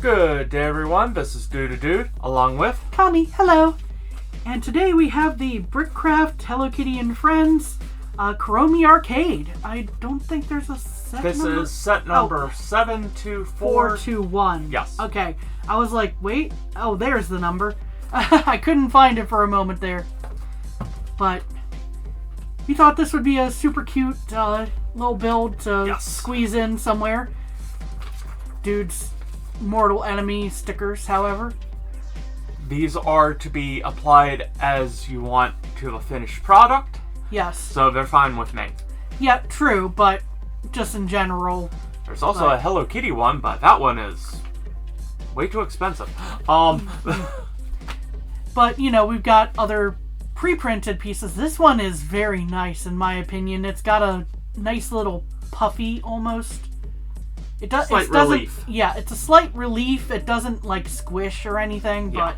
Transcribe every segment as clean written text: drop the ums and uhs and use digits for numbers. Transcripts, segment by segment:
Good day, everyone. This is Dude, along with Tommy, hello. And today we have the BrickCraft Hello Kitty and Friends Kuromi Arcade. I don't think there's a set this number. is set number 724. 421. Yes. Okay. I was like, wait. Oh, there's the number. I couldn't find it for a moment there. But we thought this would be a super cute little build to squeeze in somewhere. Dude's mortal enemy stickers, however. These are to be applied as you want to the finished product. Yes. So they're fine with me. Yeah, true, but just in general. There's also a Hello Kitty one, but that one is way too expensive. But, you know, we've got other pre-printed pieces. This one is very nice, in my opinion. It's got a nice little puffy, almost. It does. Slight relief. Yeah, it's a slight relief. It doesn't, like, squish or anything, but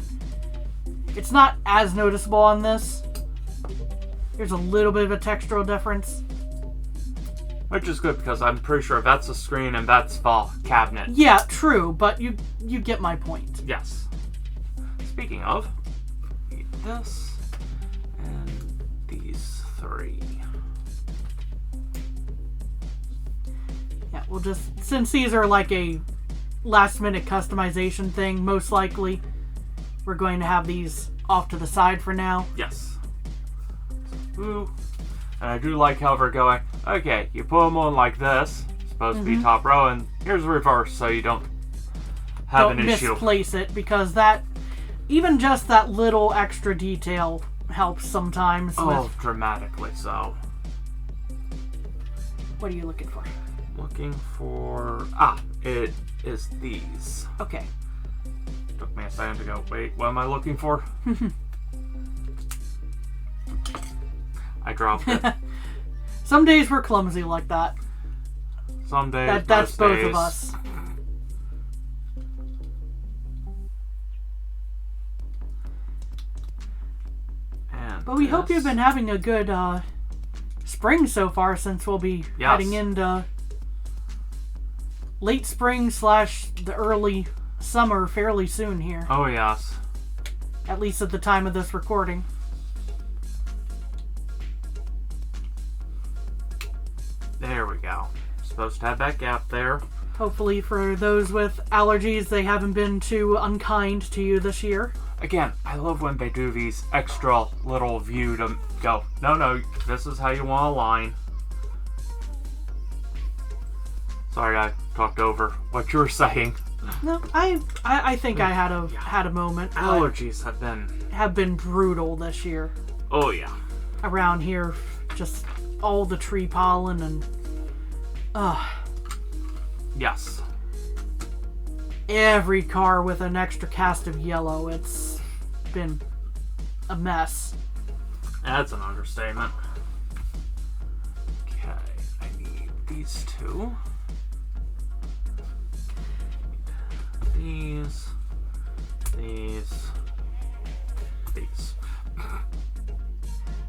it's not as noticeable on this. There's a little bit of a textural difference. Which is good, because I'm pretty sure that's a screen and that's the cabinet. Yeah, true, but you get my point. Yes. Speaking of, this and these three. Yeah, we'll just, since these are like a last minute customization thing, most likely we're going to have these off to the side for now. Yes. Ooh. And I do like how they're going, okay, you put them on like this, supposed to be top row, and here's reverse, so you don't have an issue. Don't misplace it, because that, even just that little extra detail helps sometimes. Oh, dramatically so. What are you looking for? Looking for... it is these. Okay. Took me a second to go, wait, what am I looking for? I dropped it. Some days we're clumsy like that. Some days, that's both days. of us. But we hope you've been having a good spring so far, since we'll be heading into late spring / the early summer fairly soon here. Oh, yes. At least at the time of this recording. There we go. Supposed to have that gap there. Hopefully for those with allergies, they haven't been too unkind to you this year. Again, I love when they do these extra little view to go, no, this is how you want to align. Sorry, I talked over what you were saying. No, I think I had a moment. Allergies have been brutal this year. Oh yeah. Around here, just all the tree pollen and yes. Every car with an extra cast of yellow. It's been a mess. That's an understatement. Okay, I need these two. These.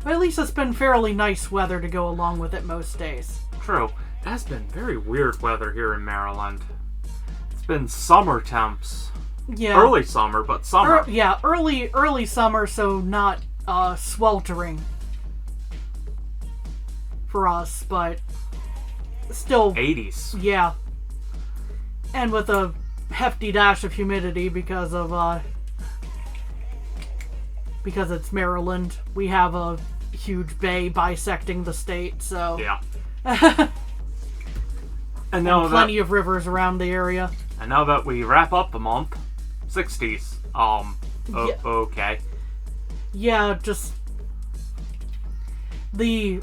But at least it's been fairly nice weather to go along with it most days. True. It has been very weird weather here in Maryland. It's been summer temps. Yeah. Early summer, but summer. Early summer, so not sweltering for us, but still 80s. Yeah. And with a hefty dash of humidity because it's Maryland. We have a huge bay bisecting the state, so yeah. and plenty of rivers around the area. And now that we wrap up the month, 60s. Okay. Yeah, just the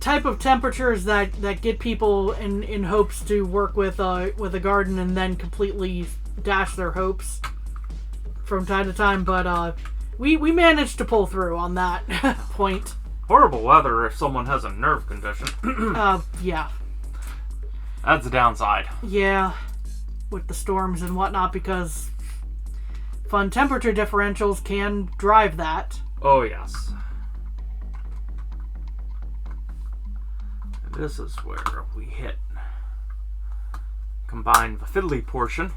type of temperatures that get people in hopes to work with a garden and then completely dash their hopes from time to time, but we managed to pull through on that point. Horrible weather if someone has a nerve condition. Yeah. That's the downside. Yeah, with the storms and whatnot, because fun temperature differentials can drive that. Oh, yes. This is where we hit combine the fiddly portion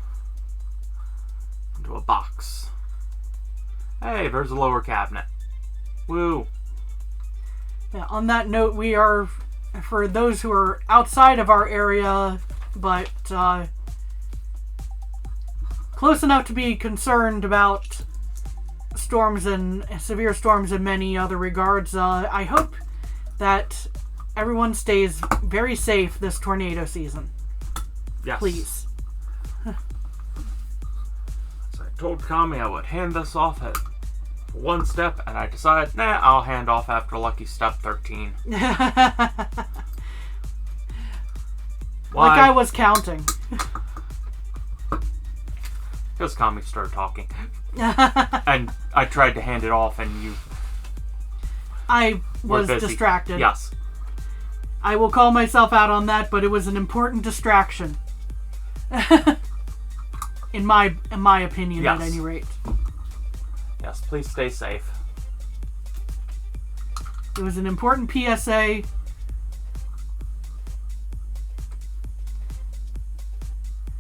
into a box. Hey, there's a lower cabinet. Woo. Yeah, on that note, we are, for those who are outside of our area, but close enough to be concerned about storms and severe storms in many other regards, I hope that everyone stays very safe this tornado season. Yes. Please. So I told Kami I would hand this off at one step, and I decided, nah, I'll hand off after lucky step 13. Like Why? I was counting. Because Kami started talking. And I tried to hand it off, and you I were was busy. distracted. Yes. I will call myself out on that, but it was an important distraction. in my opinion, Yes. at any rate. Yes, please stay safe. It was an important PSA.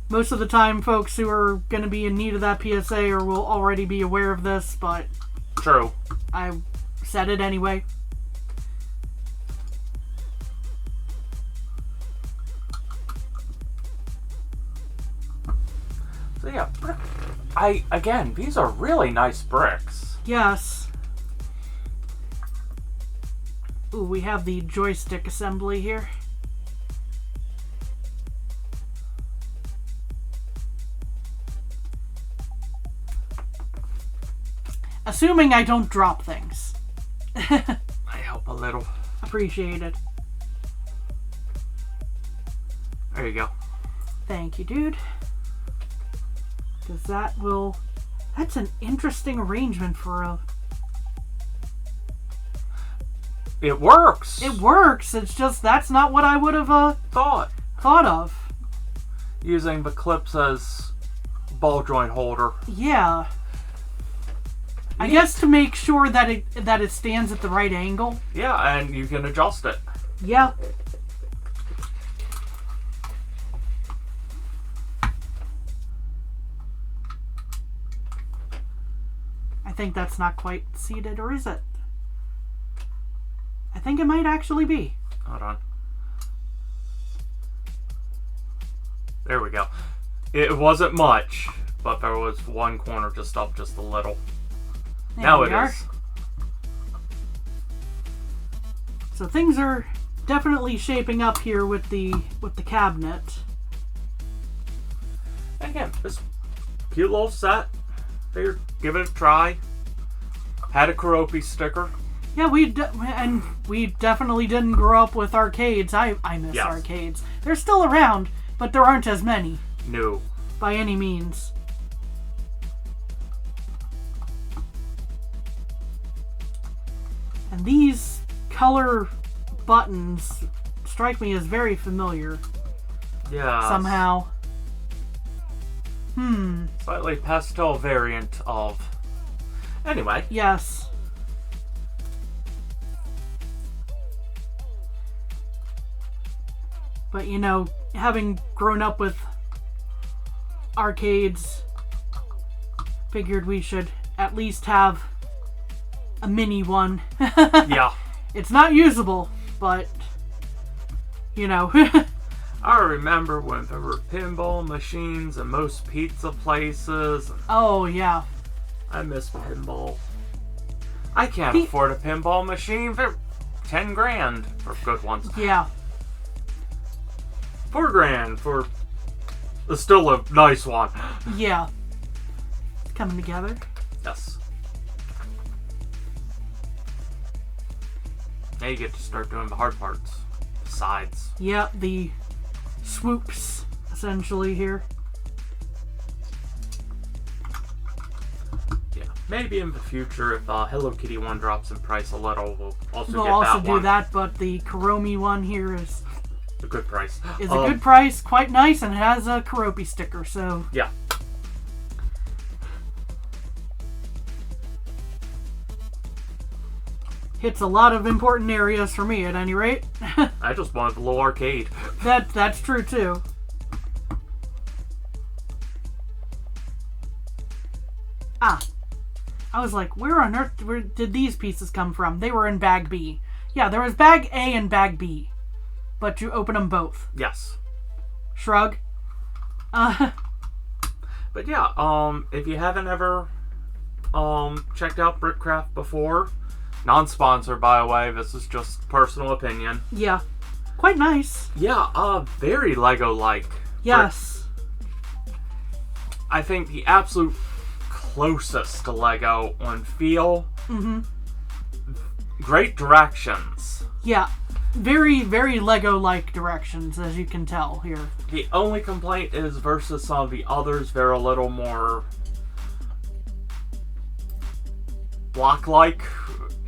Most of the time, folks who are going to be in need of that PSA or will already be aware of this, but True. I said it anyway. So yeah, again, these are really nice bricks. Yes. Ooh, we have the joystick assembly here. Assuming I don't drop things. I help a little. Appreciate it. There you go. Thank you, dude. Because that will... That's an interesting arrangement for a... It works. It works, it's just that's not what I would have thought of. using the clips as ball joint holder. Yeah. I guess to make sure that it stands at the right angle. Yeah, and you can adjust it. Yeah. I think that's not quite seated, or is it? I think it might actually be. Hold on. There we go. It wasn't much, but there was one corner just up just a little. There Now we it are. is. So things are definitely shaping up here with the cabinet. Again, this cute little set. Figured give it a try. Had a Kuromi sticker. Yeah, we definitely didn't grow up with arcades. I miss Yes. arcades. They're still around, but there aren't as many No. by any means. And these color buttons strike me as very familiar Yeah. somehow. Slightly pastel variant of. Anyway. Yes. But you know, having grown up with arcades, figured we should at least have a mini one. Yeah. It's not usable, but you know. I remember when there were pinball machines in most pizza places. Oh yeah. I miss pinball. I can't afford a pinball machine. They're 10 grand for good ones. Yeah. 4 grand for still a nice one. Yeah. Coming together. Yes. Now you get to start doing the hard parts. The sides. Yeah, the swoops, essentially, here. Yeah. Maybe in the future, if Hello Kitty one drops in price a little, we'll also We'll get also that do one. that, but the Kuromi one here is A good price. a good price, quite nice, and it has a Kuromi sticker, so... Yeah. Hits a lot of important areas for me, at any rate. I just wanted a little arcade. That's true, too. Ah. I was like, where on earth did these pieces come from? They were in bag B. Yeah, there was bag A and bag B. But you open them both. Yes. Shrug. But yeah, if you haven't ever checked out BrickCraft before, non-sponsor by the way, this is just personal opinion. Yeah. Quite nice. Yeah, very Lego-like. Yes. I think the absolute closest to Lego on feel. Mm-hmm. Great directions. Yeah. Very, very Lego-like directions, as you can tell here. The only complaint is versus some of the others, they're a little more block-like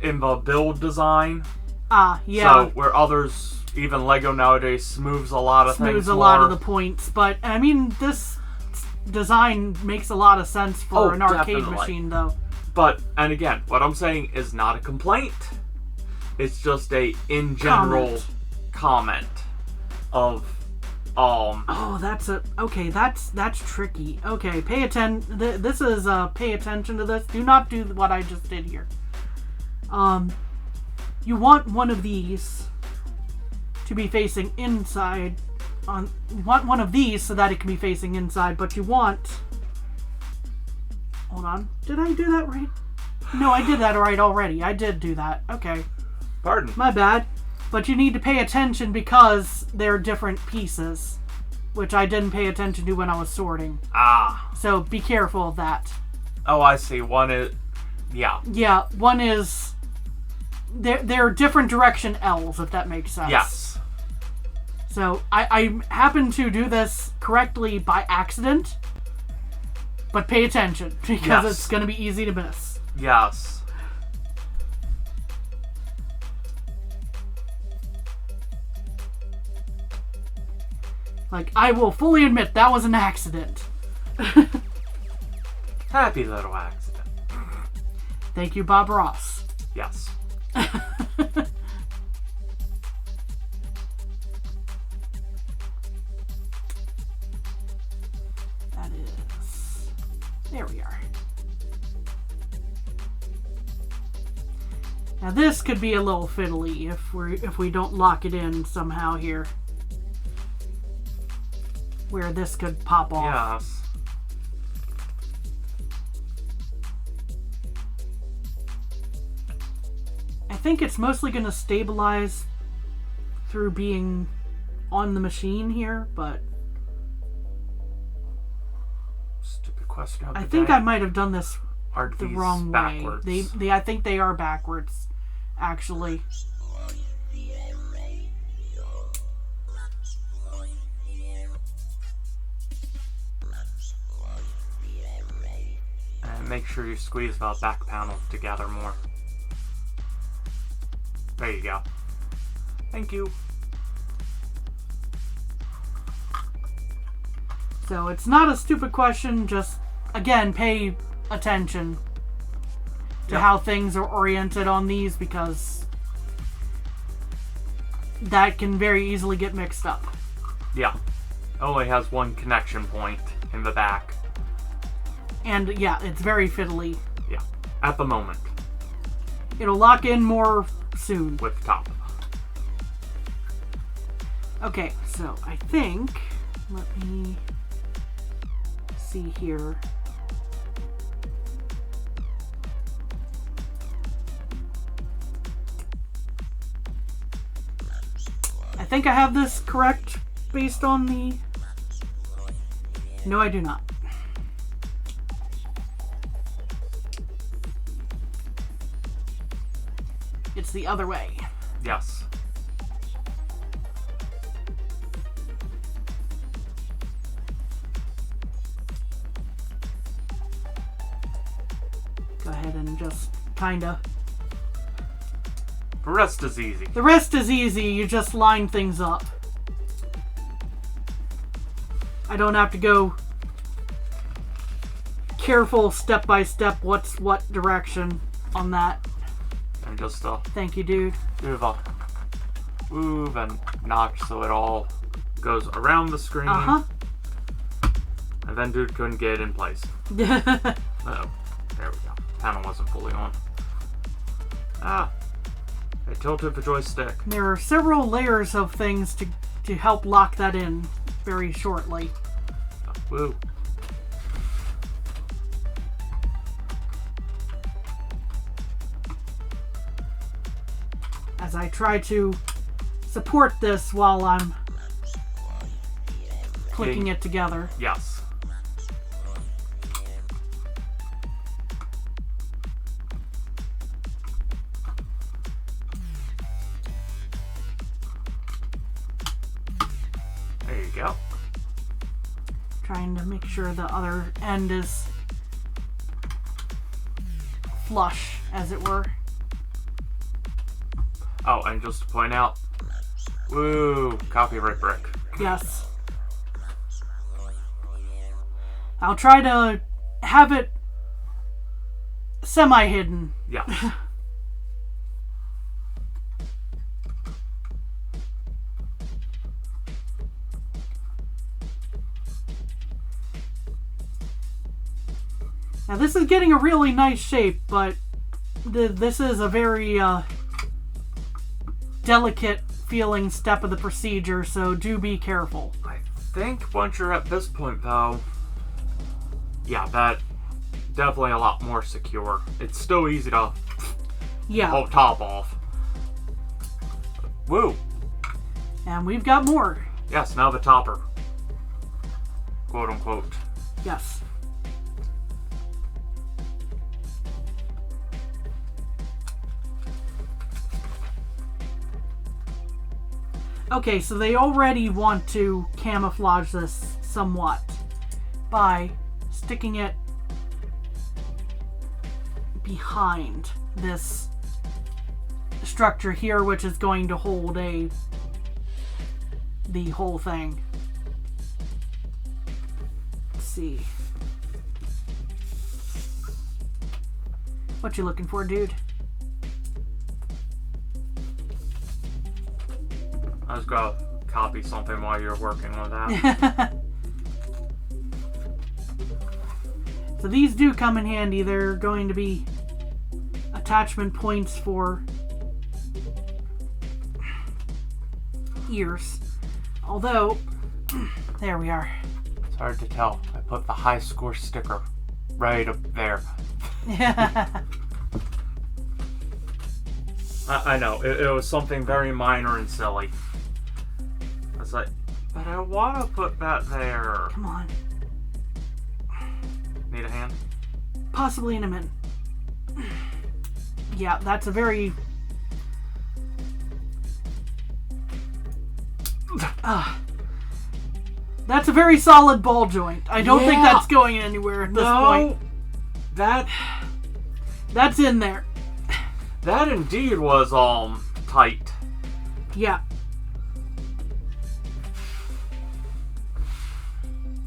in the build design. Ah, yeah. So, where others, even Lego nowadays, smooths a lot of things Smooths a lot of the points. But, I mean, this design makes a lot of sense for an arcade definitely. machine, though. But, and again, what I'm saying is not a complaint. It's just a, in general, comment of, Oh, okay, that's tricky. Okay, pay attention, this is, pay attention to this. Do not do what I just did here. You want one of these to be facing inside, you want one of these so that it can be facing inside, but you want, hold on, did I do that right? No, I did that right already. I did do that. Okay. Pardon. My bad. But you need to pay attention because they're different pieces, which I didn't pay attention to when I was sorting. Ah. So be careful of that. Oh, I see. One is... Yeah. Yeah, one is... They're different direction L's, if that makes sense. Yes. So I happened to do this correctly by accident, but pay attention because it's going to be easy to miss. Yes. Like, I will fully admit that was an accident. Happy little accident. Thank you, Bob Ross. Yes. That is... There we are. Now this could be a little fiddly if we don't lock it in somehow here. Where this could pop off. Yes. I think it's mostly going to stabilize through being on the machine here, but... Stupid question of the I think day. I might have done this Are the these wrong backwards? way. I think they are backwards, actually. And make sure you squeeze the back panel together more. There you go. Thank you. So it's not a stupid question, just, again, pay attention to how things are oriented on these, because that can very easily get mixed up. Yeah. Only has one connection point in the back. And yeah, it's very fiddly. Yeah. At the moment. It'll lock in more soon. With the top. Okay, so I think, let me see here. I think I have this correct based on the... No, I do not. It's the other way. Yes. Go ahead and just kinda... The rest is easy. The rest is easy, you just line things up. I don't have to go careful step by step what's what direction on that. And just Thank you, dude. do the move and notch so it all goes around the screen. Uh-huh. And then dude couldn't get it in place. Uh-oh. There we go. Panel wasn't fully on. Ah. I tilted the joystick. There are several layers of things to help lock that in very shortly. Oh, woo. As I try to support this while I'm clicking it together. Yes. There you go. Trying to make sure the other end is flush, as it were. Oh, and just to point out, woo, copyright brick. Yes. I'll try to have it semi-hidden. Yes. Now this is getting a really nice shape, but this is a very delicate feeling step of the procedure, so do be careful. I think once you're at this point, though, yeah, that definitely a lot more secure. It's still easy to pull top off. Woo! And we've got more. Yes, now the topper. Quote unquote. Yes. Okay, so they already want to camouflage this somewhat by sticking it behind this structure here, which is going to hold the whole thing. Let's see. What you looking for, dude? I was gonna copy something while you're working on that. So these do come in handy. They're going to be attachment points for ears. Although, there we are. It's hard to tell. I put the high score sticker right up there. I know, it was something very minor and silly. I was like, but I want to put that there. Come on. Need a hand? Possibly in a minute. Yeah, that's a very... that's a very solid ball joint. I don't think that's going anywhere at this point. That's in there. That indeed was tight. Yeah.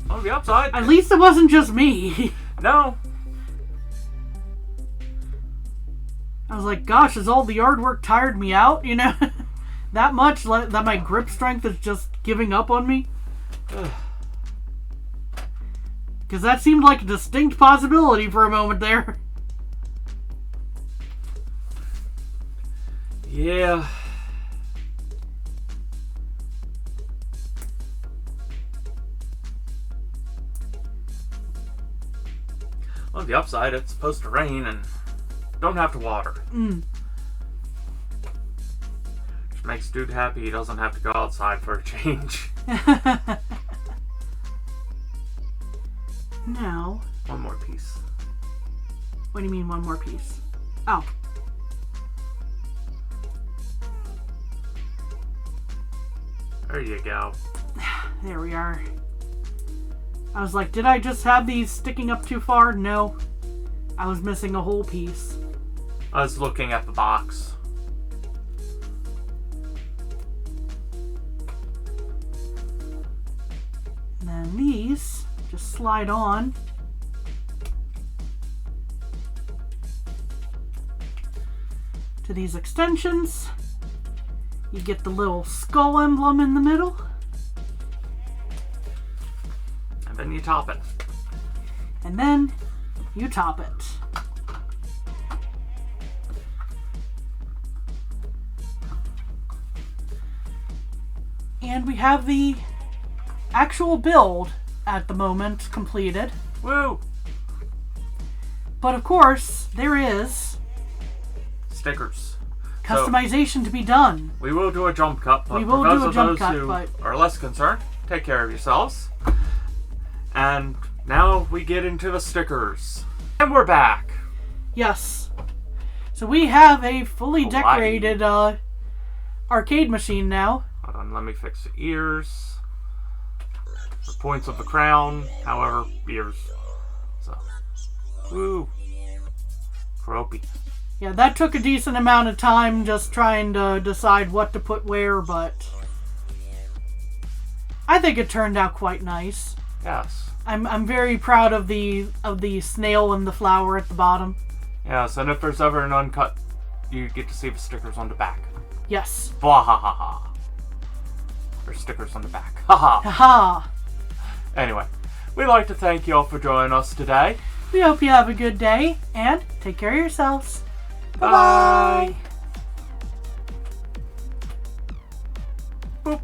On the upside. At least it wasn't just me. No. I was like, gosh, has all the yard work tired me out? You know? That much that my grip strength is just giving up on me? Because that seemed like a distinct possibility for a moment there. Yeah. On the upside, it's supposed to rain and don't have to water. Which makes dude happy he doesn't have to go outside for a change. Now... One more piece. What do you mean one more piece? Oh. There you go. There we are. I was like, did I just have these sticking up too far? No. I was missing a whole piece. I was looking at the box. And then these just slide on. To these extensions. You get the little skull emblem in the middle. And then you top it. And then you top it. And we have the actual build at the moment completed. Woo! But of course, there is Stickers. customization to be done. We will do a jump cut, but We will for do those a of jump those cut, who but- are less concerned, take care of yourselves. And now we get into the stickers. And we're back. Yes. So we have a fully Hawaii. decorated arcade machine now. Hold on, let me fix the ears. The points of the crown, however, ears. So, woo. Kuromi. Yeah, that took a decent amount of time just trying to decide what to put where, but I think it turned out quite nice. Yes. I'm very proud of the snail and the flower at the bottom. Yes, and if there's ever an uncut, you get to see the stickers on the back. Yes. Blah ha ha ha. There's stickers on the back. Ha ha. Haha. Anyway, we'd like to thank you all for joining us today. We hope you have a good day and take care of yourselves. Bye-bye. Boop.